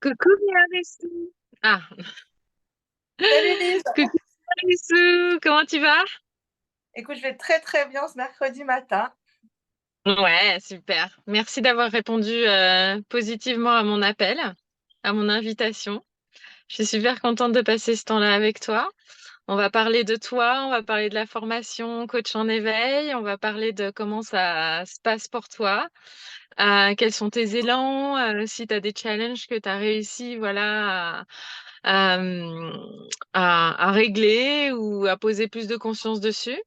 Coucou Mélanie. Ah, Salut Lise. coucou Mélanie, comment tu vas? Écoute, je vais très très bien ce mercredi matin. Ouais, super. Merci d'avoir répondu positivement à mon appel, à mon invitation. Je suis super contente de passer ce temps-là avec toi. On va parler de toi, on va parler de la formation coach en éveil, on va parler de comment ça se passe pour toi, quels sont tes élans, si tu as des challenges que tu as réussi voilà, à, à régler ou à poser plus de conscience dessus.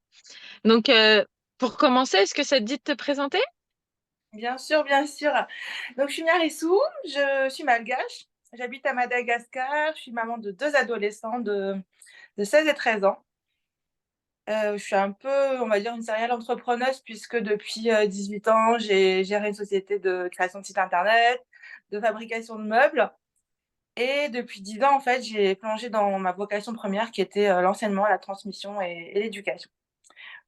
Donc, pour commencer, est-ce que ça te dit de te présenter? Bien sûr, bien sûr. Donc, je suis Narissou, je suis malgache. J'habite à Madagascar. Je suis maman de deux adolescents de 16 et 13 ans. Je suis un peu, on va dire, une serial entrepreneuse puisque depuis 18 ans, j'ai géré une société de création de sites internet, de fabrication de meubles. Et depuis 10 ans, en fait, j'ai plongé dans ma vocation première qui était l'enseignement, la transmission et l'éducation.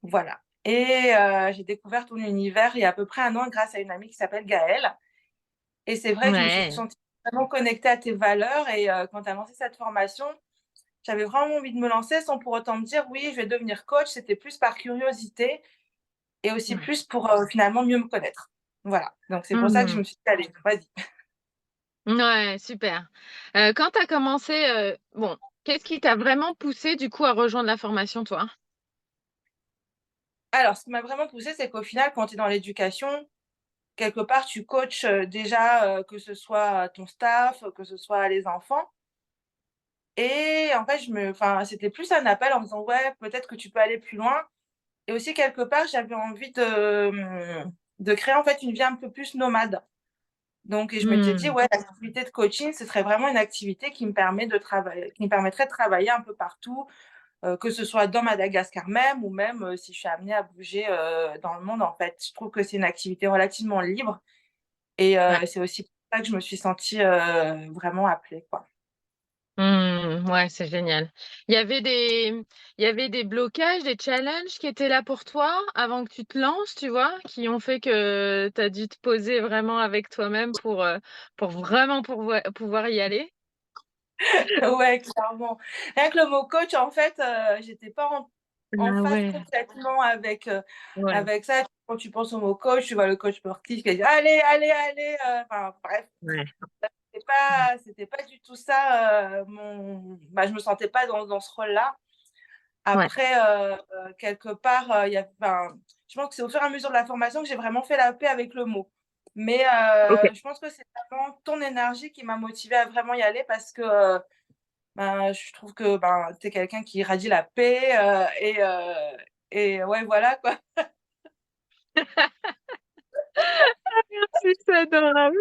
Voilà. Et j'ai découvert ton univers il y a à peu près un an grâce à une amie qui s'appelle Gaëlle. Et c'est vrai que je me suis Ouais. sentie vraiment connectée à tes valeurs. Et quand tu as lancé cette formation, j'avais vraiment envie de me lancer sans pour autant me dire oui, je vais devenir coach. C'était plus par curiosité et aussi Ouais. plus pour finalement mieux me connaître. Voilà. Donc c'est pour ça que je Mhm. me suis dit, allez, vas-y. Ouais, super. Quand tu as commencé, bon, qu'est-ce qui t'a vraiment poussé du coup à rejoindre la formation, toi? Alors, ce qui m'a vraiment poussée, c'est qu'au final, quand tu es dans l'éducation, quelque part, tu coaches déjà, que ce soit ton staff, que ce soit les enfants. Et en fait, enfin, c'était plus un appel en me disant: «Ouais, peut-être que tu peux aller plus loin» et aussi quelque part, j'avais envie de créer, en fait, une vie un peu plus nomade. Donc et je m'étais dit: Hmm. «Ouais, l'activité de coaching, ce serait vraiment une activité qui me permettrait de travailler un peu partout, que ce soit dans Madagascar même ou même, si je suis amenée à bouger, dans le monde, en fait». Je trouve que c'est une activité relativement libre et Ouais. c'est aussi pour ça que je me suis sentie, vraiment appelée, quoi. Ouais, c'est génial. Il y avait des blocages, des challenges qui étaient là pour toi avant que tu te lances, tu vois, qui ont fait que tu as dû te poser vraiment avec toi-même pour vraiment pouvoir y aller. Ouais, clairement. Rien que le mot coach, en fait, j'étais pas en Ah phase ouais, complètement avec, ouais, avec ça. Quand tu penses au mot coach, tu vois le coach sportif qui dit: «Allez, allez, allez», enfin bref, ouais, c'était pas du tout ça, je me sentais pas dans ce rôle-là. ouais, Après, quelque part, il y a enfin, je pense que c'est au fur et à mesure de la formation que j'ai vraiment fait la paix avec le mot. Mais, ok. je pense que c'est vraiment ton énergie qui m'a motivée à vraiment y aller parce que, ben, je trouve que, ben, tu es quelqu'un qui irradie la paix, et ouais, voilà, quoi. Merci, c'est adorable.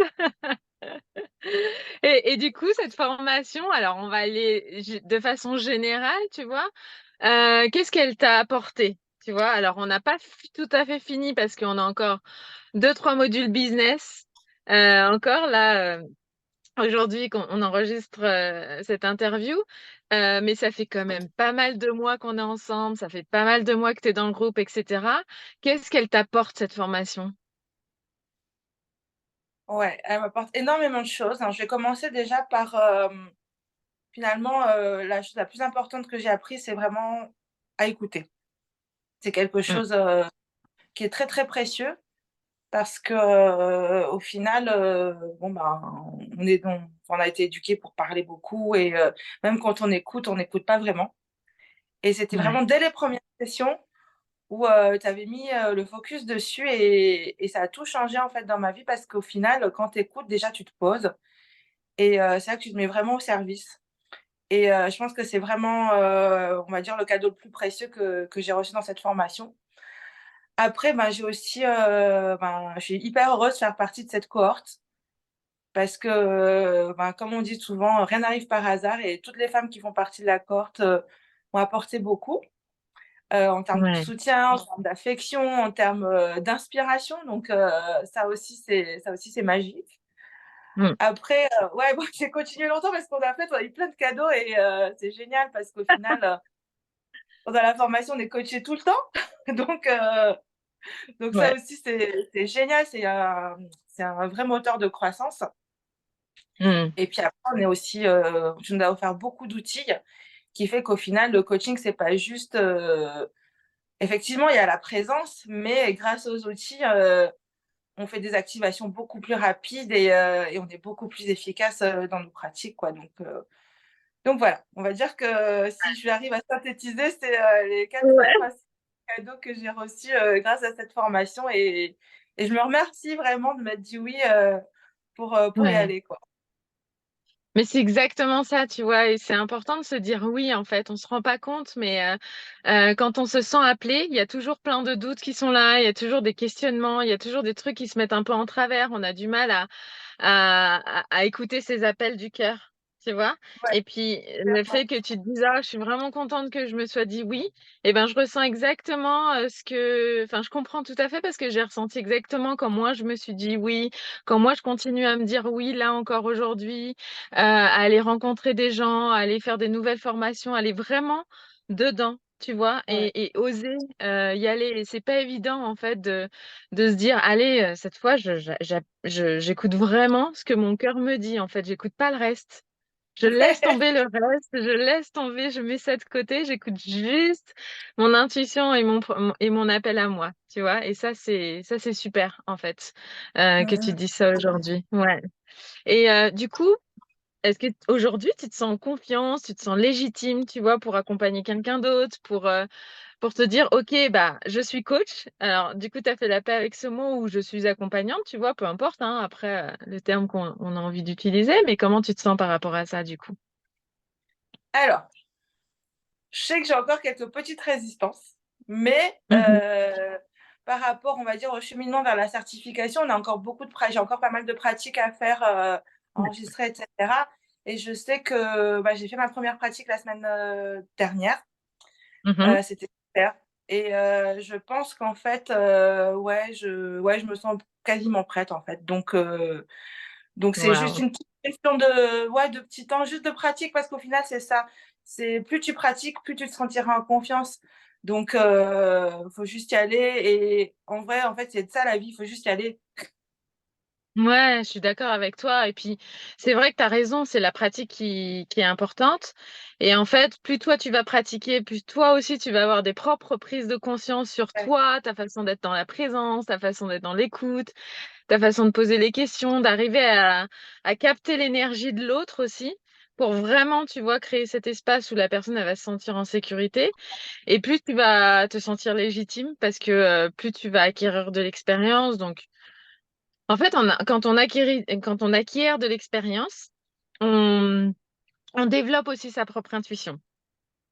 Et du coup, cette formation, alors on va aller de façon générale, tu vois, qu'est-ce qu'elle t'a apporté? Tu vois, alors on n'a pas tout à fait fini parce qu'on a encore deux, trois modules business encore là aujourd'hui qu'on on enregistre cette interview, mais ça fait quand même pas mal de mois qu'on est ensemble, ça fait pas mal de mois que tu es dans le groupe, etc. Qu'est-ce qu'elle t'apporte cette formation? Ouais, elle m'apporte énormément de choses, hein. Je vais commencer déjà par, finalement, la chose la plus importante que j'ai appris, c'est vraiment à écouter. C'est quelque Mm. chose, qui est très, très précieux parce que, au final, bon, ben, on a été éduqués pour parler beaucoup et même quand on n'écoute pas vraiment et c'était Ouais, vraiment dès les premières sessions où, tu avais mis, le focus dessus et ça a tout changé, en fait, dans ma vie parce qu'au final, quand tu écoutes, déjà, tu te poses et c'est vrai que tu te mets vraiment au service et je pense que c'est vraiment, on va dire, le cadeau le plus précieux que j'ai reçu dans cette formation. Après, ben, j'ai aussi, ben, je suis hyper heureuse de faire partie de cette cohorte parce que, ben, comme on dit souvent, rien n'arrive par hasard et toutes les femmes qui font partie de la cohorte, m'ont apporté beaucoup, en termes de ouais. soutien, en termes d'affection, en termes, d'inspiration donc ça aussi c'est magique. Mm. Après, ouais, bon, j'ai continué longtemps parce on a eu plein de cadeaux et c'est génial parce qu'au final, pendant la formation, on est coaché tout le temps donc ça Ouais. aussi c'est génial, c'est un vrai moteur de croissance Mm. Et puis après, on est aussi, tu nous as offert beaucoup d'outils qui fait qu'au final, le coaching, c'est pas juste, effectivement, il y a la présence, mais grâce aux outils, on fait des activations beaucoup plus rapides et on est beaucoup plus efficace dans nos pratiques, quoi. Donc voilà, on va dire que si j'arrive à synthétiser, c'est les 4-5 Ouais. principes cadeaux que j'ai reçus grâce à cette formation et je me remercie vraiment de m'être dit oui pour y Ouais. aller, quoi. Mais c'est exactement ça, tu vois, et c'est important de se dire oui, en fait. On se rend pas compte, mais quand on se sent appelé, il y a toujours plein de doutes qui sont là, il y a toujours des questionnements, il y a toujours des trucs qui se mettent un peu en travers. On a du mal à écouter ces appels du cœur, tu vois. Ouais, Et puis, le clairement. fait que tu te dises, ah, je suis vraiment contente que je me sois dit oui, et ben, je ressens exactement enfin, je comprends tout à fait parce que j'ai ressenti exactement quand moi, je me suis dit oui, quand moi, je continue à me dire oui, là encore aujourd'hui, à aller rencontrer des gens, à aller faire des nouvelles formations, aller vraiment dedans. Tu vois, Ouais. et oser y aller. Et c'est pas évident, en fait, de se dire, allez, cette fois, j'écoute vraiment ce que mon cœur me dit, en fait. J'écoute pas le reste. Je laisse tomber le reste, je laisse tomber, je mets ça de côté, j'écoute juste mon intuition et mon appel à moi, tu vois. Et ça, c'est super, en fait, que tu Mhm. dis ça aujourd'hui. Ouais. Et du coup, est-ce que aujourd'hui, tu te sens en confiance, tu te sens légitime, tu vois, pour accompagner quelqu'un d'autre, pour te dire, OK, bah, je suis coach. Alors, du coup, tu as fait la paix avec ce mot où je suis accompagnante, tu vois, peu importe, hein, après, le terme qu'on a envie d'utiliser, mais comment tu te sens par rapport à ça, du coup? Alors, je sais que j'ai encore quelques petites résistances, mais Mhm. par rapport, on va dire, au cheminement vers la certification, on a encore j'ai encore pas mal de pratiques à faire, enregistrer, etc. Et je sais que bah, j'ai fait ma première pratique la semaine dernière. Mhm. C'était super. Et je pense qu'en fait, ouais, je me sens quasiment prête, en fait. Donc c'est juste Waouh. une petite question de, ouais, de petit temps, juste de pratique, parce qu'au final, c'est ça. C'est plus tu pratiques, plus tu te sentiras en confiance. Donc, faut juste y aller. Et en vrai, en fait, c'est de ça la vie. Il faut juste y aller. Ouais, je suis d'accord avec toi. Et puis, c'est vrai que tu as raison, c'est la pratique qui est importante. Et en fait, plus toi tu vas pratiquer, plus toi aussi tu vas avoir des propres prises de conscience sur Ouais, toi, ta façon d'être dans la présence, ta façon d'être dans l'écoute, ta façon de poser les questions, d'arriver à capter l'énergie de l'autre aussi, pour vraiment, tu vois, créer cet espace où la personne elle va se sentir en sécurité. Et plus tu vas te sentir légitime parce que plus tu vas acquérir de l'expérience. Donc, en fait, quand on acquiert de l'expérience, on, on développe aussi sa propre intuition.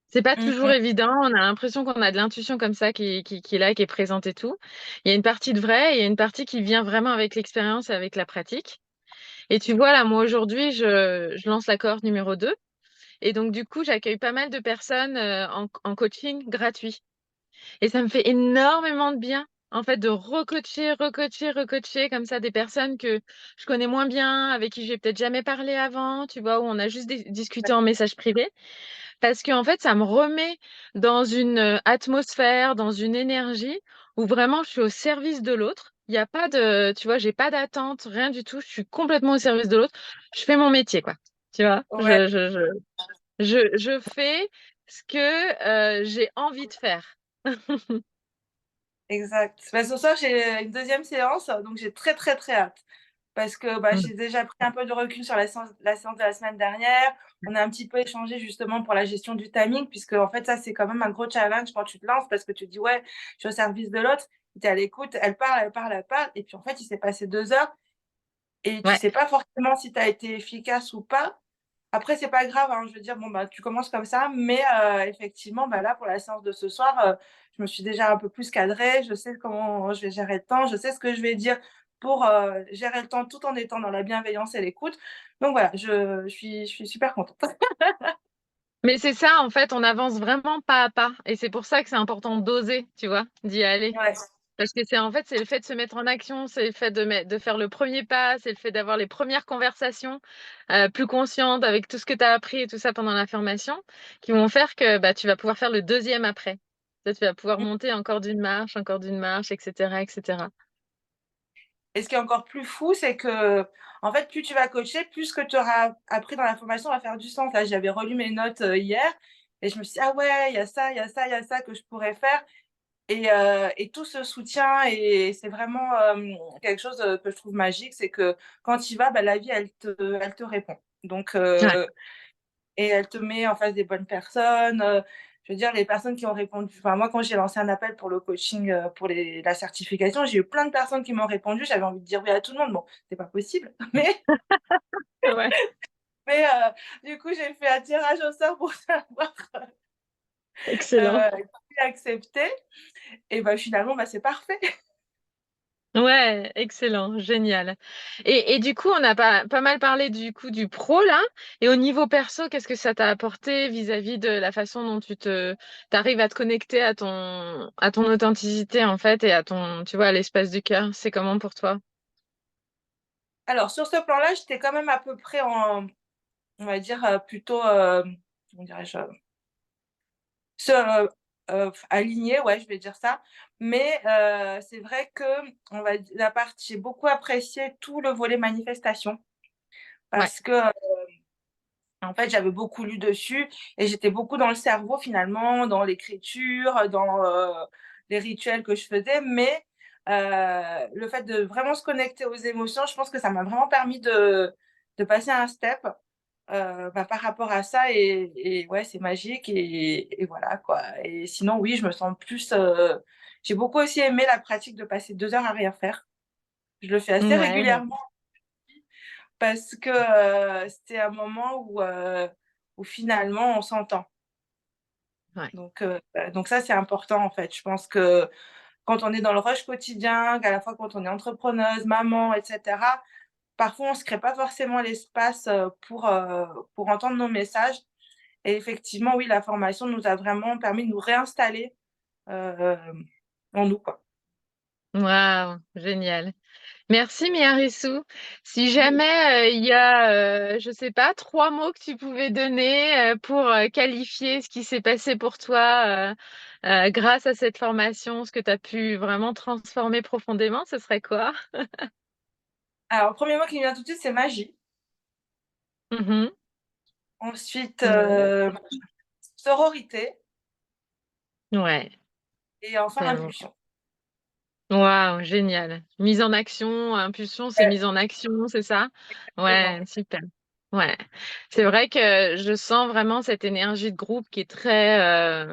C'est pas toujours Mhm. évident. On a l'impression qu'on a de l'intuition comme ça qui est là, qui est présente et tout. Il y a une partie de vrai et il y a une partie qui vient vraiment avec l'expérience et avec la pratique. Et tu vois, là, moi, aujourd'hui, je lance la cohorte numéro 2. Et donc, du coup, j'accueille pas mal de personnes en coaching gratuit. Et ça me fait énormément de bien, en fait, de recoacher, recoacher, recoacher comme ça des personnes que je connais moins bien, avec qui j'ai peut-être jamais parlé avant, tu vois, où on a juste discuté en message privé. Parce qu'en fait, ça me remet dans une atmosphère, dans une énergie où vraiment je suis au service de l'autre. Il n'y a pas de, tu vois, j'ai pas d'attente, rien du tout. Je suis complètement au service de l'autre. Je fais mon métier, quoi. Tu vois, Ouais, je fais ce que j'ai envie de faire. exact. Bah, ce soir, j'ai une deuxième séance, donc j'ai très, très, très hâte. Parce que bah, Mm. j'ai déjà pris un peu de recul sur la séance de la semaine dernière. On a un petit peu échangé justement pour la gestion du timing, puisque en fait, ça, c'est quand même un gros challenge quand tu te lances, parce que tu te dis, ouais, je suis au service de l'autre, tu es à l'écoute, elle parle, elle parle, elle parle, et puis en fait, il s'est passé 2 heures, et tu Ouais. sais pas forcément si tu as été efficace ou pas. Après, c'est pas grave, hein, je veux dire, bon, bah, tu commences comme ça, mais effectivement, bah, là, pour la séance de ce soir, je me suis déjà un peu plus cadrée, je sais comment je vais gérer le temps, je sais ce que je vais dire pour gérer le temps tout en étant dans la bienveillance et l'écoute. Donc voilà, je suis super contente. Mais c'est ça, en fait, on avance vraiment pas à pas. Et c'est pour ça que c'est important d'oser, tu vois, d'y aller. Ouais. Parce que en fait, c'est le fait de se mettre en action, c'est le fait de faire le premier pas, c'est le fait d'avoir les premières conversations plus conscientes avec tout ce que tu as appris et tout ça pendant la formation, qui vont faire que bah, tu vas pouvoir faire le deuxième après. Tu vas pouvoir monter encore d'une marche, etc., etc. Et ce qui est encore plus fou, c'est que, en fait, plus tu vas coacher, plus ce que tu auras appris dans la formation va faire du sens. Là, j'avais relu mes notes hier et je me suis dit, ah ouais, il y a ça, il y a ça, il y a ça que je pourrais faire. Et tout ce soutien, et c'est vraiment quelque chose que je trouve magique, c'est que quand tu y vas, bah, la vie, elle te répond. Donc, Ouais. et elle te met en face des bonnes personnes. Je veux dire, les personnes qui ont répondu, enfin, moi, quand j'ai lancé un appel pour le coaching, pour la certification, j'ai eu plein de personnes qui m'ont répondu. J'avais envie de dire oui à tout le monde. Bon, c'est pas possible. Ouais, Mais du coup, j'ai fait un tirage au sort pour savoir excellent. qui acceptait. Et bah, finalement, bah, c'est parfait. Ouais, excellent, génial. Et du coup, on a pas mal parlé du coup du pro là. Et au niveau perso, qu'est-ce que ça t'a apporté vis-à-vis de la façon dont t'arrives à te connecter à ton authenticité en fait et à ton, tu vois, à l'espace du cœur. C'est comment pour toi? Alors, sur ce plan-là, j'étais quand même à peu près on va dire, plutôt, comment dirais-je? Se Alignée, ouais, je vais dire ça. Mais c'est vrai qu'on va d la partie j'ai beaucoup apprécié tout le volet manifestation Ouais, parce que, en fait, j'avais beaucoup lu dessus et j'étais beaucoup dans le cerveau finalement, dans l'écriture, dans les rituels que je faisais. Mais le fait de vraiment se connecter aux émotions, je pense que ça m'a vraiment permis de passer un step, bah, par rapport à ça. Et ouais, c'est magique. Et voilà quoi. Et sinon, oui, je me sens plus, j'ai beaucoup aussi aimé la pratique de passer 2 heures à rien faire. Je le fais assez ouais, régulièrement parce que c'est un moment où finalement on s'entend. ouais, Donc ça, c'est important en fait. Je pense que quand on est dans le rush quotidien, qu'à la fois quand on est entrepreneuse, maman, et cetera, parfois on se crée pas forcément l'espace, pour entendre nos messages. Et effectivement, oui, la formation nous a vraiment permis de nous réinstaller, hem, en nous, quoi. waouh, génial. Merci Miarissou. Si jamais il y a, je sais pas, trois mots que tu pouvais donner pour qualifier ce qui s'est passé pour toi grâce à cette formation, ce que tu as pu vraiment transformer profondément, ce serait quoi? Alors, le 1er mot qui me vient tout de suite, c'est magie. Mhm. Ensuite, Ouais, sororité, ouais, et enfin tellement. impulsion. Waouh, génial. Mise en action, impulsion, c'est Ouais, mise en action, c'est ça? exactement. Ouais, super. Ouais. C'est vrai que je sens vraiment cette énergie de groupe qui est très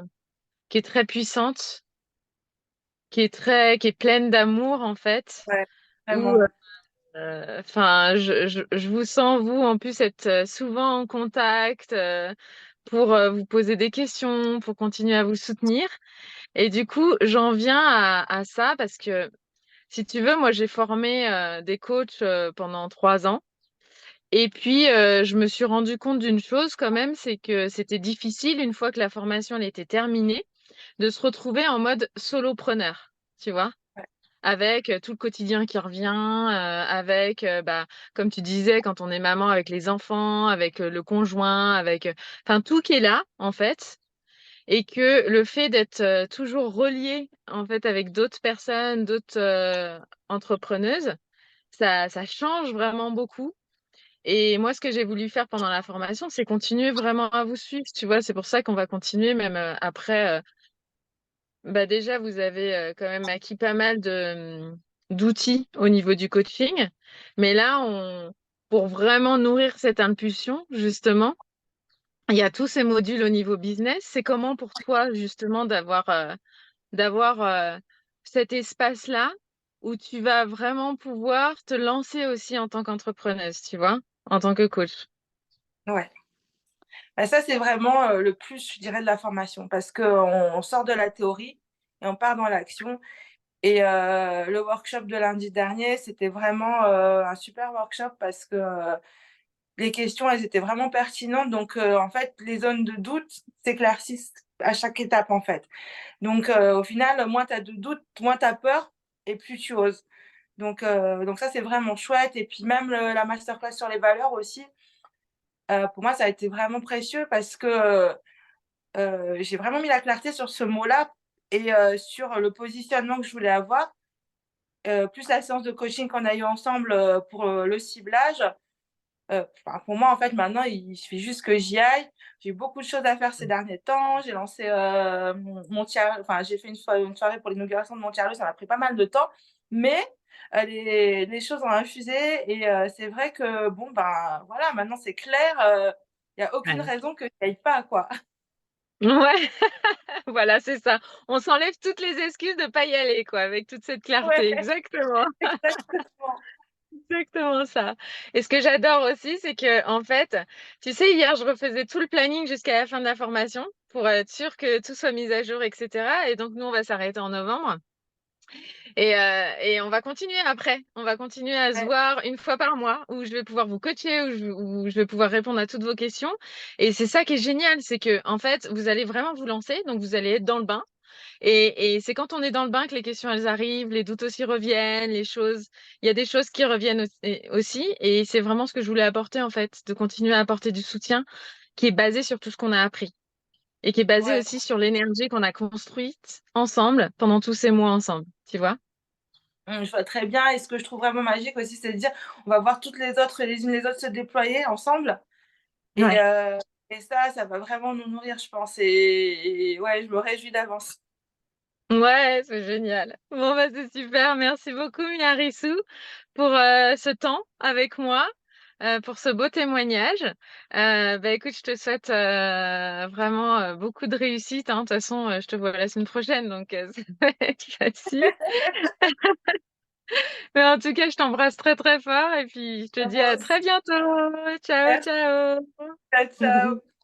puissante, qui est pleine d'amour en fait. Ouais, Où, vraiment. enfin, je vous sens vous en plus être souvent en contact pour vous poser des questions, pour continuer à vous soutenir. Et du coup, j'en viens à ça parce que si tu veux, moi j'ai formé des coachs pendant 3 ans. Et puis, je me suis rendu compte d'une chose quand même, c'est que c'était difficile, une fois que la formation elle était terminée, de se retrouver en mode solopreneur, tu vois? Ouais, Avec tout le quotidien qui revient, avec, bah, comme tu disais, quand on est maman avec les enfants, avec le conjoint, avec, enfin tout qui est là, en fait. Et que le fait d'être toujours relié, en fait, avec d'autres personnes, d'autres entrepreneuses, ça change vraiment beaucoup. Et moi, ce que j'ai voulu faire pendant la formation, c'est continuer vraiment à vous suivre, tu vois? C'est pour ça qu'on va continuer même après. Bah déjà, vous avez quand même acquis pas mal d'outils au niveau du coaching. Mais là, pour vraiment nourrir cette impulsion, justement, il y a tous ces modules au niveau business. C'est comment pour toi, justement, d'avoir cet espace-là où tu vas vraiment pouvoir te lancer aussi en tant qu'entrepreneuse, tu vois, en tant que coach. ouais. Bah, ça, c'est vraiment, le plus, je dirais, de la formation parce qu'on sort de la théorie et on part dans l'action. Et le workshop de lundi dernier, c'était vraiment, un super workshop parce que, les questions, elles étaient vraiment pertinentes. Donc en fait, les zones de doute s'éclaircissent à chaque étape, en fait. Donc au final, moins tu as de doutes, moins tu as peur et plus tu oses. Donc ça, c'est vraiment chouette. Et puis même la masterclass sur les valeurs aussi, pour moi, ça a été vraiment précieux parce que, j'ai vraiment mis la clarté sur ce mot-là et sur le positionnement que je voulais avoir. plus la séance de coaching qu'on a eu ensemble, pour, le ciblage, pour moi, en fait, maintenant, il suffit juste que j'y aille. J'ai eu beaucoup de choses à faire ces derniers temps. J'ai lancé, mon tiers enfin, j'ai fait une soirée pour l'inauguration de mon tiers-lieu, ça m'a pris pas mal de temps, mais les choses ont infusé et c'est vrai que bon, ben, voilà, maintenant c'est clair, il y a aucune Ouais. raison que j'y aille pas, quoi. Ouais, voilà, c'est ça. On s'enlève toutes les excuses de pas y aller, quoi, avec toute cette Ouais, clarté. Exactement. exactement. Exactement ça. Et ce que j'adore aussi, c'est que en fait, tu sais, hier, je refaisais tout le planning jusqu'à la fin de la formation pour être sûre que tout soit mis à jour, et cetera. Et donc, nous, on va s'arrêter en novembre et on va continuer après. On va continuer à se Ouais, voir une fois par mois où je vais pouvoir vous coacher, où je vais pouvoir répondre à toutes vos questions. Et c'est ça qui est génial, c'est que en fait, vous allez vraiment vous lancer, donc vous allez être dans le bain. Et c'est quand on est dans le bain que les questions, elles arrivent, les doutes aussi reviennent, les choses, il y a des choses qui reviennent aussi. Et c'est vraiment ce que je voulais apporter, en fait, de continuer à apporter du soutien qui est basé sur tout ce qu'on a appris et qui est basé ouais. aussi sur l'énergie qu'on a construite ensemble pendant tous ces mois ensemble, tu vois? Je vois très bien et ce que je trouve vraiment magique aussi, c'est de dire: «On va voir toutes les unes les autres se déployer ensemble» et Ouais. ça va vraiment nous nourrir, je pense et ouais, je me réjouis d'avance. Ouais, c'est génial. Bon, bah, c'est super. Merci beaucoup, Miarissou, pour ce temps avec moi, pour ce beau témoignage. Bah, écoute, je te souhaite vraiment beaucoup de réussite, hein. De toute façon, je te vois la semaine prochaine, donc ça va être facile. Mais en tout cas, je t'embrasse très, très fort et puis je te À dis moi à très aussi. bientôt. Ciao, Merci, ciao. ciao, ciao.